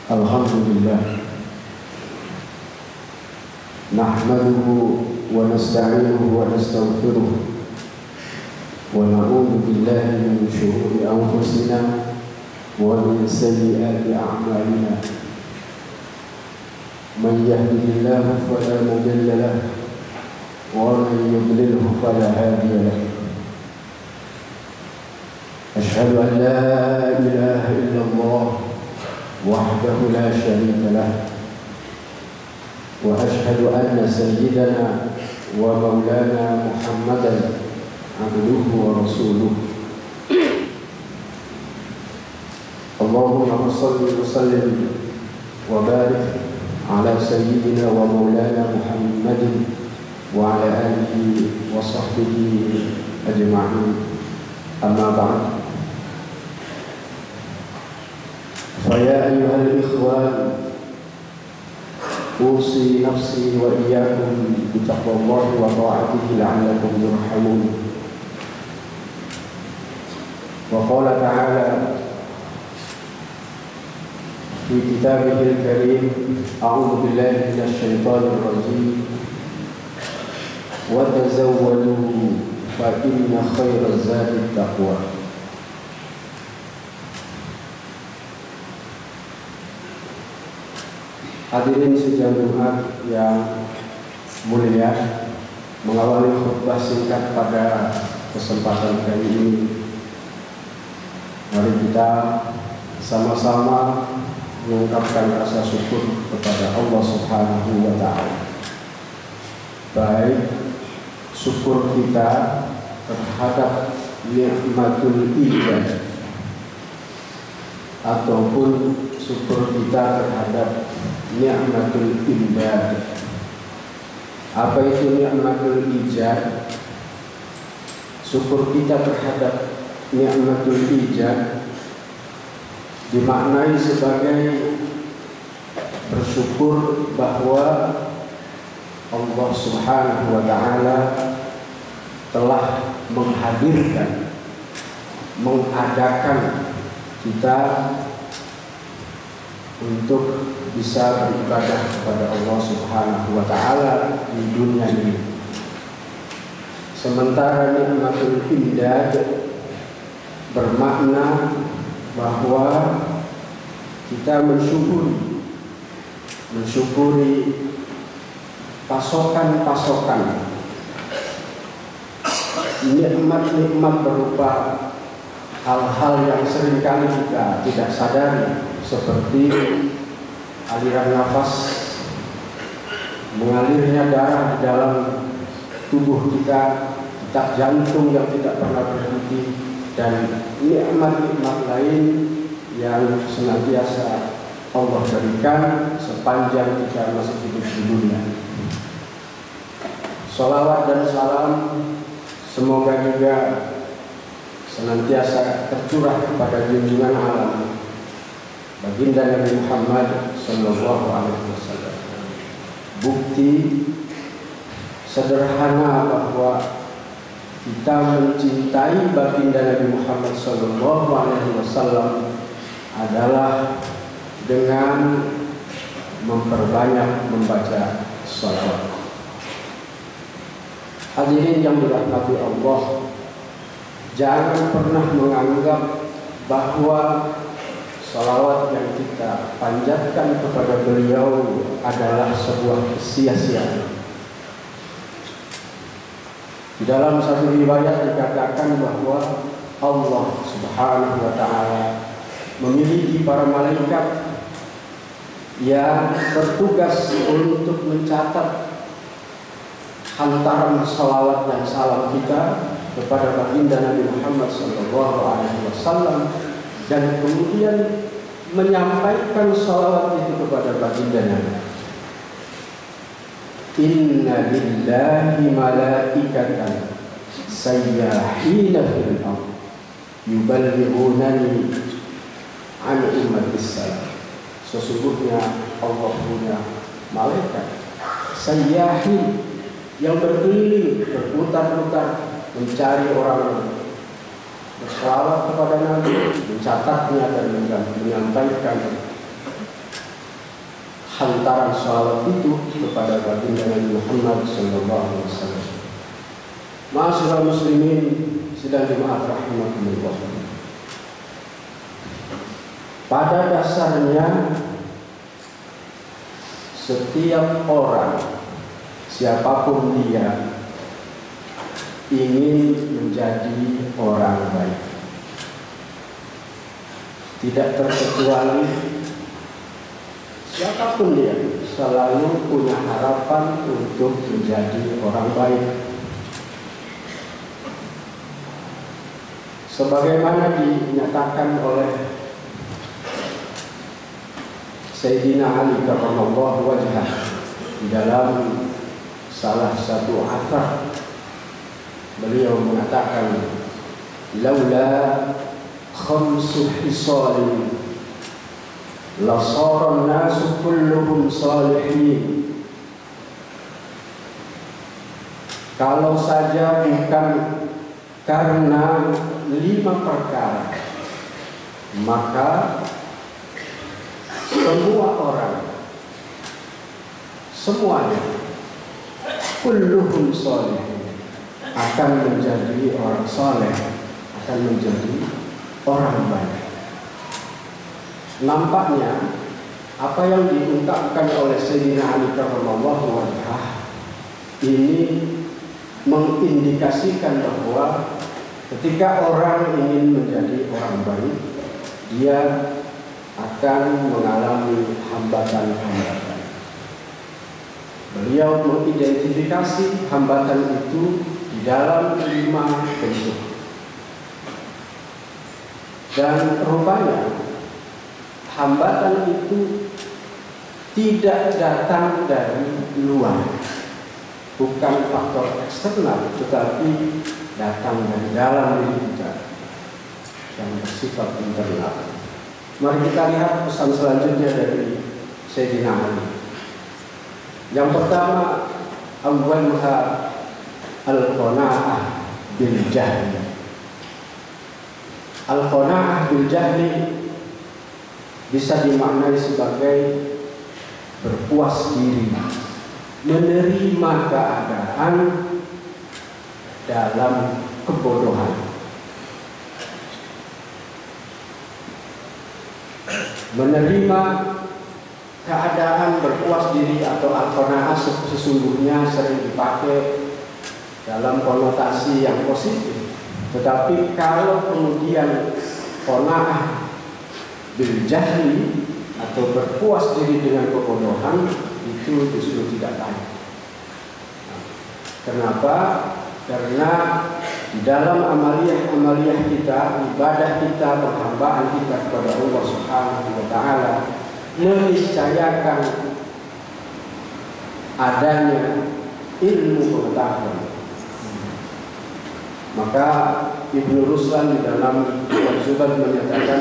Alhamdulillah, nahmaduhu wa nasta'inuhu wa nastaghfiruh wa na'udzu billahi min shururi anfusina wa min sayyiati a'malina. Man yahdihillahu fala mudilla lahu wa man yudlilhu fala hadiya lahu. Ashhadu an la ilaha illallah wahdahu la syarika lah wa ashhadu anna sayyidana wa maulana Muhammadan abduhu wa rasuluh. Allahumma shalli wa sallim wa barik ala sayyidina wa maulana Muhammadin wa ala alihi wa sahbihi ajma'in. Amma ba'd. فيا أيها الإخوان أوصي نفسي وإياكم بتقوى الله وطاعته لعلكم ترحمون. وقال تعالى في كتابه الكريم: أعوذ بالله من الشيطان الرجيم وتزودوا فإن خير الزاد التقوى. Hadirin sidang Jumat yang mulia, mengawali khutbah singkat pada kesempatan kali ini, mari kita sama-sama mengungkapkan rasa syukur kepada Allah Subhanahu wa Ta'ala. Baik syukur kita terhadap nikmatul ijad ataupun syukur kita terhadap nikmatul imdad. Apa itu nikmatul ijad? Syukur kita terhadap nikmatul ijad dimaknai sebagai bersyukur bahwa Allah Subhanahu wa Ta'ala telah menghadirkan, mengadakan kita untuk bisa beribadah kepada Allah Subhanahu wa Ta'ala di dunia ini. Sementara nikmatul imdad bermakna bahwa kita mensyukuri pasokan-pasokan nikmat-nikmat berupa hal-hal yang seringkali kita tidak sadari, seperti aliran nafas, mengalirnya darah di dalam tubuh kita, detak jantung yang tidak pernah berhenti, dan nikmat-nikmat lain yang senantiasa Allah berikan sepanjang kita masih hidup di dunia. Salawat dan salam semoga juga senantiasa tercurah kepada junjungan alam baginda Nabi Muhammad sallallahu alaihi wasallam. Bukti sederhana bahwa kita mencintai baginda Nabi Muhammad sallallahu alaihi wasallam adalah dengan memperbanyak membaca shalawat. Hadirin yang dirahmati Allah, jangan pernah menganggap bahwa salawat yang kita panjatkan kepada beliau adalah sebuah sia-sia. Di dalam satu riwayat dikatakan bahwa Allah Subhanahu wa Ta'ala memiliki para malaikat yang bertugas untuk mencatat hantaran salawat dan salam kita kepada baginda Nabi Muhammad sallallahu alaihi wasallam, dan kemudian menyampaikan salawat itu kepada baginda Nabi. Inna lillahi malaikatan sayyahina fil ardh yuballighunani an ummatis salam. Sesungguhnya Allah punya malaikat sayyahin yang berkeliling, berputar-putar mencari orang bersalawat kepada Nabi, mencatatnya dan menyampaikan hantaran sholawat itu kepada baginda Nabi Muhammad SAW. Ma'asyiral muslimin sidang jemaah rahimakumullah. Pada dasarnya setiap orang, siapapun dia, ingin menjadi orang baik. Tidak terkecuali siapapun dia selalu punya harapan untuk menjadi orang baik. Sebagaimana dinyatakan oleh Sayyidina Ali karramallahu wajhah di dalam salah satu athar, beliau mengatakan, laula khamsu hisalin la sara an-nasu kulluhum salihin. Kalau saja bukan karena 5 perkara, maka semua orang, semuanya, kulluhum salihin, akan menjadi orang saleh, akan menjadi orang baik. Nampaknya apa yang diungkapkan oleh Sayyidina Ali karramallahu wajhah ini mengindikasikan bahwa ketika orang ingin menjadi orang baik, dia akan mengalami hambatan-hambatan. Beliau mengidentifikasi hambatan itu di dalam 5 bentuk. Dan rupanya hambatan itu tidak datang dari luar, bukan faktor eksternal, tetapi datang dari dalam diri kita yang bersifat internal. Mari kita lihat pesan selanjutnya dari Sayyidina Ali. Yang pertama, awwaluha al-qanaa'ah bil jahli. Al-qanaa'ah bil jahli bisa dimaknai sebagai berpuas diri, menerima keadaan dalam kebodohan. Menerima keadaan berpuas diri atau al-qanaa'ah sesungguhnya sering dipakai dalam konotasi yang positif. Tetapi kalau kemudian qanaa'ah bil jahli atau berpuas diri dengan kebodohan, itu justru tidak baik. Kenapa? Karena di dalam amaliyah kita, ibadah kita, perhambaan kita kepada Allah Subhanahu wa Ta'ala, meniscayakan adanya ilmu pengetahuan. Maka Ibnu Ruslan di dalam Al-Zubat menyatakan,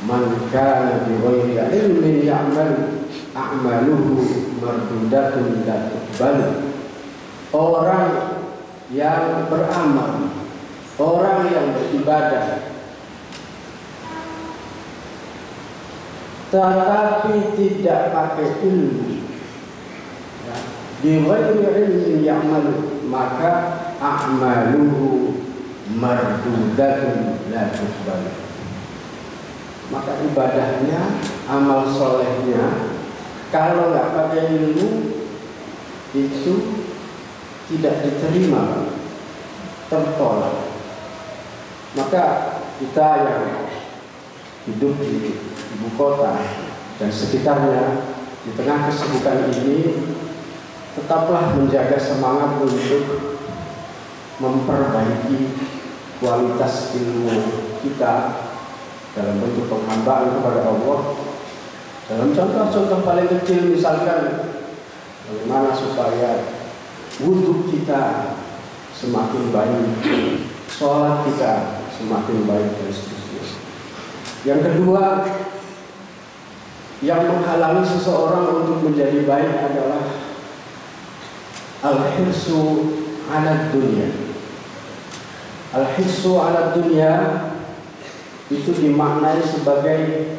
man kana bi ghairi ilmin ya'mal a'maluhu mardudatun la tuqbal. Orang yang beramal, orang yang beribadah, tetapi tidak pakai ilmu, bi ghairi ilmin ya'mal, maka a'maluhu mardudatun la tuqbal. Maka ibadahnya, amal solehnya, kalau nggak pakai ilmu, itu tidak diterima, tertolak. Maka kita yang hidup di ibu kota dan sekitarnya, di tengah kesibukan ini, tetaplah menjaga semangat untuk memperbaiki kualitas ilmu kita dalam bentuk penghambaan kepada Allah. Dalam contoh-contoh paling kecil, misalkan bagaimana supaya wudhu kita semakin baik, sholat kita semakin baik, dan seterusnya. Yang kedua, yang menghalangi seseorang untuk menjadi baik adalah al-hirsu ala dunia. Al-hirsu ala dunia itu dimaknai sebagai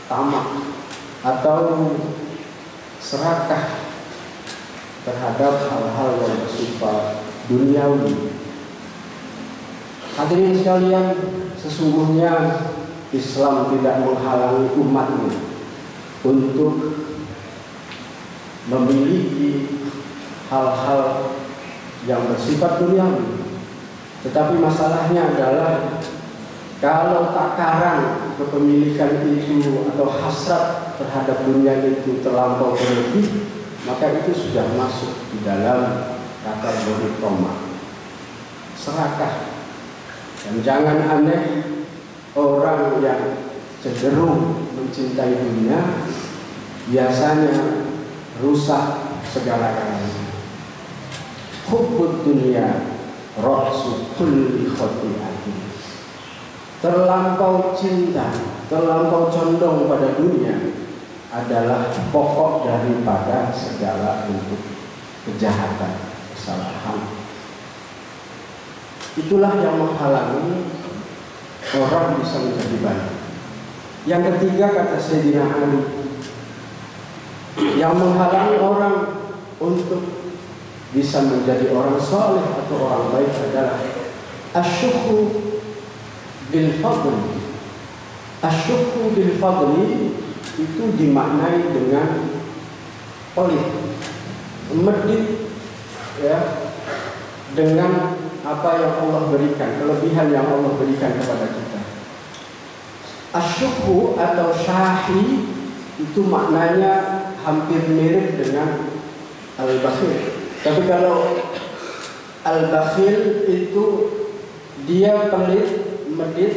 tamak, atau serakah terhadap hal-hal yang bersifat duniawi. Hadirin sekalian, sesungguhnya Islam tidak menghalangi umatnya untuk memiliki hal-hal yang bersifat duniawi. Tetapi masalahnya adalah kalau takaran kepemilikan itu atau hasrat terhadap dunia itu terlampau berlebih, maka itu sudah masuk di dalam kategori toma, serakah. Dan jangan aneh, orang yang cenderung mencintai dunia biasanya rusak segala-galanya. Hubbud dunia ra'su kulli khati'atin. Terlampau cinta, terlampau condong pada dunia adalah pokok daripada segala bentuk kejahatan, kesalahan. Itulah yang menghalangi orang bisa menjadi baik. Yang ketiga, kata Sayyidina Ali, yang menghalangi orang untuk bisa menjadi orang saleh atau orang baik adalah asyukhu bil fadli. Asyukhu bil fadli itu dimaknai dengan pelit, medit, ya, dengan apa yang Allah berikan, kelebihan yang Allah berikan kepada kita. Asyukhu atau syahi itu maknanya hampir mirip dengan al-bakhil. Tapi kalau al-bakhil itu dia pelit, medit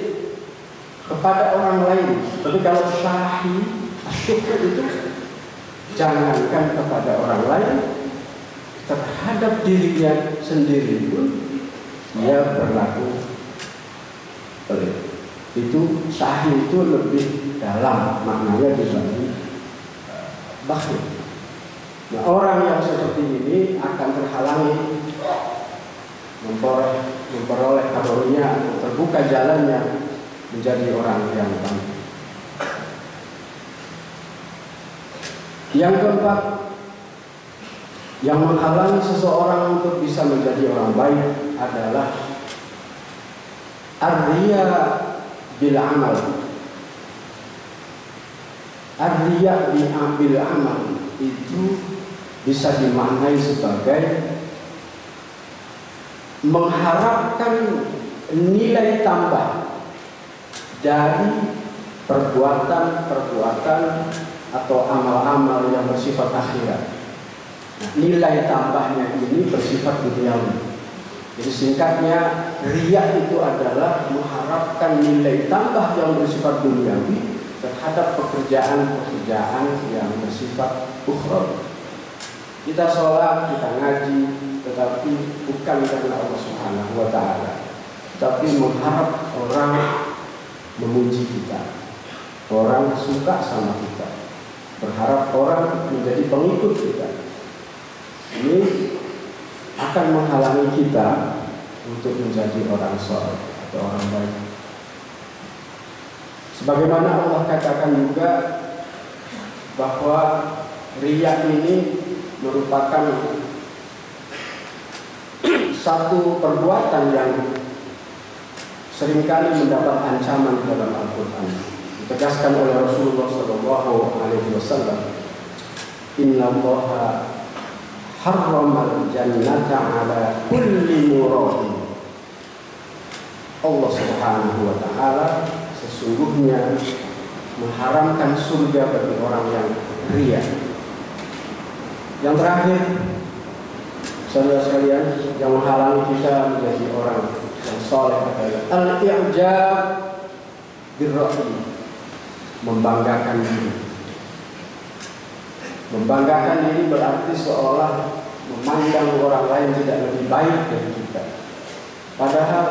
kepada orang lain. Tapi kalau syahi, asyukhu itu jangankan kepada orang lain, terhadap dirinya sendiri pun dia berlaku pelit. Itu syahi itu lebih dalam maknanya dibanding bakhil. Nah, orang yang seperti ini akan terhalangi memperoleh karunia atau terbuka jalannya menjadi orang yang baik. Yang keempat, yang menghalangi seseorang untuk bisa menjadi orang baik adalah ar-riya bil amal. Ar-riya bil amal itu bisa dimaknai sebagai mengharapkan nilai tambah dari perbuatan-perbuatan atau amal-amal yang bersifat akhirat. Nah, nilai tambahnya ini bersifat duniawi. Jadi singkatnya, riya itu adalah mengharapkan nilai tambah yang bersifat duniawi terhadap pekerjaan-pekerjaan yang bersifat ukhrawi. Kita sholat, kita ngaji, tetapi bukan karena Allah Subhanahu wa Ta'ala, tapi mengharap orang memuji kita, orang suka sama kita, berharap orang menjadi pengikut kita. Ini akan menghalangi kita untuk menjadi orang saleh atau orang baik. Sebagaimana Allah katakan juga bahwa riya ini merupakan satu perbuatan yang seringkali mendapat ancaman dalam Al-Quran. Ditegaskan oleh Rasulullah SAW, Inna Allaha harramal jannata ala kulli muradin. Allah Subhanahu wa Ta'ala sesungguhnya mengharamkan surga bagi orang yang riya. Yang terakhir, saudara sekalian, yang menghalangi kita menjadi orang yang saleh adalah al-i'jab bir-ra'yi, membanggakan diri. Membanggakan diri berarti seolah memandang orang lain tidak lebih baik dari kita. Padahal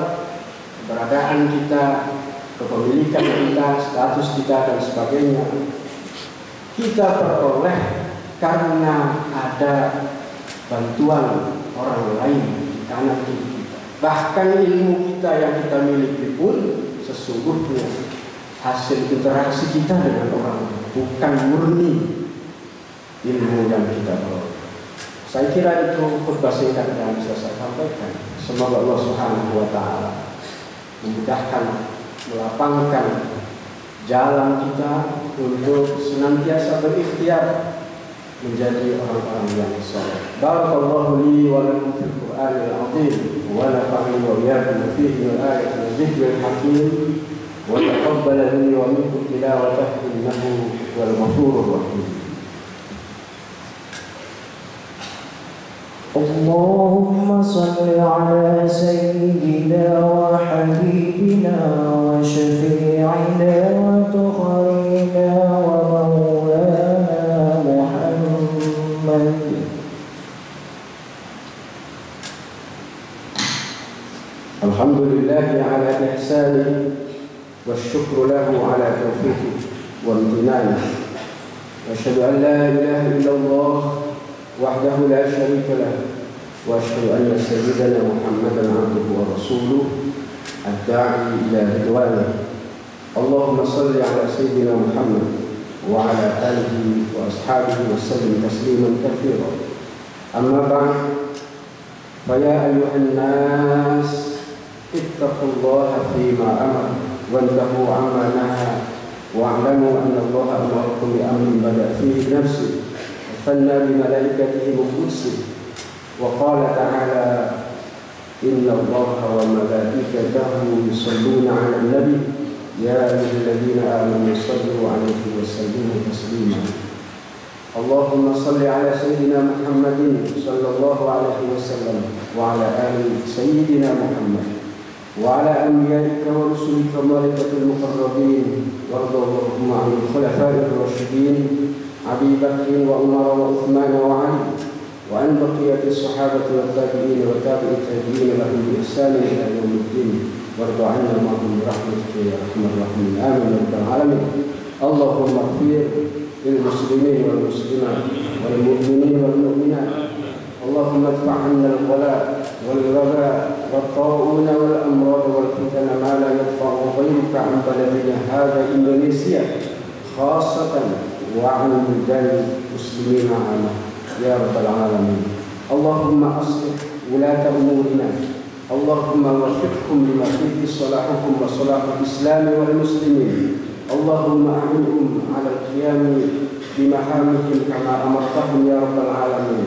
keberadaan kita, kepemilikan kita, status kita dan sebagainya kita peroleh karena ada bantuan orang lain di kanan kiri kita. Bahkan ilmu kita yang kita miliki pun sesungguhnya hasil interaksi kita dengan orang, bukan murni ilmu yang kita bawa. Saya kira itu khutbah singkat yang bisa saya sampaikan. Semoga Allah Subhanahu wa Ta'ala memudahkan, melapangkan jalan kita untuk senantiasa berikhtiar menjadi orang-orang yang saleh. Barakallahu li wa lakum fil Qur'anil 'azim wa nafa'ani wa iyyakum fihi min ayati wa dhikril hakim wa taqabbala minni wa minkum tilawatahu innahu wal ghafurur rahim. Allahumma salli ala sayyidina wa habibina wa syafi'ina wa tukharina wa maulana Muhammad. Alhamdulillah ala ihsani wa syukru lahu ala taufiqi wa imtinani. Wa asyhadu an la ilaha illallah wahdahu la syarika lahu wa asyhadu anna sayyidana Muhammadan abduhu wa rasuluh ad-da'i ila ridwanihi. Allahumma salli ala sayyidina Muhammad wa ala alihi wa ashabihi wa sallim tasliman katsiran. Amma ba'd, fa ya ayyuhan nas ittaqullaha fima amara wantahu amma naha wa'lamu anna Allaha amarakum bi amrin bada'a fihi nafsi فَنَّا بِمَلَائِكَتِهِ مُقْتَصِدٍ وَقَالَ تَعَالَى إِنَّ اللَّهَ وَمَلَائِكَتَهُ يُصَلُّونَ عَلَى النَّبِيِّ يَا أَيُّهَا الَّذِينَ آمَنُوا صَلُّوا عَلَيْهِ وَسَلِّمُوا تَسْلِيمًا. اللهم صل على سيدنا محمد صلى الله عليه وسلم وعلى آل سيدنا محمد وعلى أنبيائك ورسلك وملائكة المقربين وارض اللهم عن الخلفاء الراشدين أبي بكر وعمر وعثمان وعلي وعن بقية الصحابة والتابعين وتابع التابعين لهم بإحسان إلى يوم الدين وارض عنا معهم برحمتك يا أرحم الراحمين آمين يا رب العالمين. اللهم اغفر للمسلمين والمسلمات والمؤمنين والمؤمنات. اللهم ادفع عنا الغلاء والوباء والطاعون والأمراض والفتن ما لا يدفع غيرك عن بلدنا هذا إندونيسيا خاصة وعن بلدان المسلمين عامة يا رب العالمين. اللهم أصلح ولاة أمورنا، اللهم وفقهم لما فيه صلاحكم وصلاح الإسلام والمسلمين. اللهم أعنهم على القيام بمهامهم كما أمرتهم يا رب العالمين.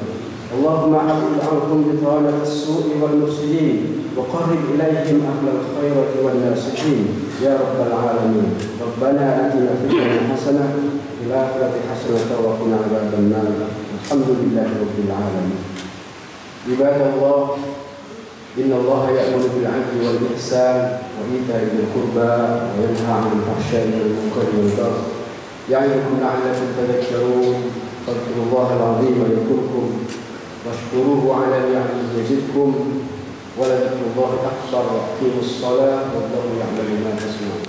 اللهم أعد عنهم بطانة السوء والمفسدين وقرب إليهم أهل الخيرة والناصحين يا رب العالمين. ربنا آتنا في الدنيا حسنة وفي الآخرة حسنة وقنا عذاب النار. الحمد لله رب العالمين. عباد الله، إن الله يأمر بالعدل والإحسان وإيتاء ذي القربى وينهى عن الفحشاء والمنكر والبغي يعظكم لعلكم تذكرون. فاذكروا الله العظيم يذكركم واشكروه على نعمه يزدكم ولذكر الله أكبر. أقيموا الصلاة والله يعلم ما تصنعون.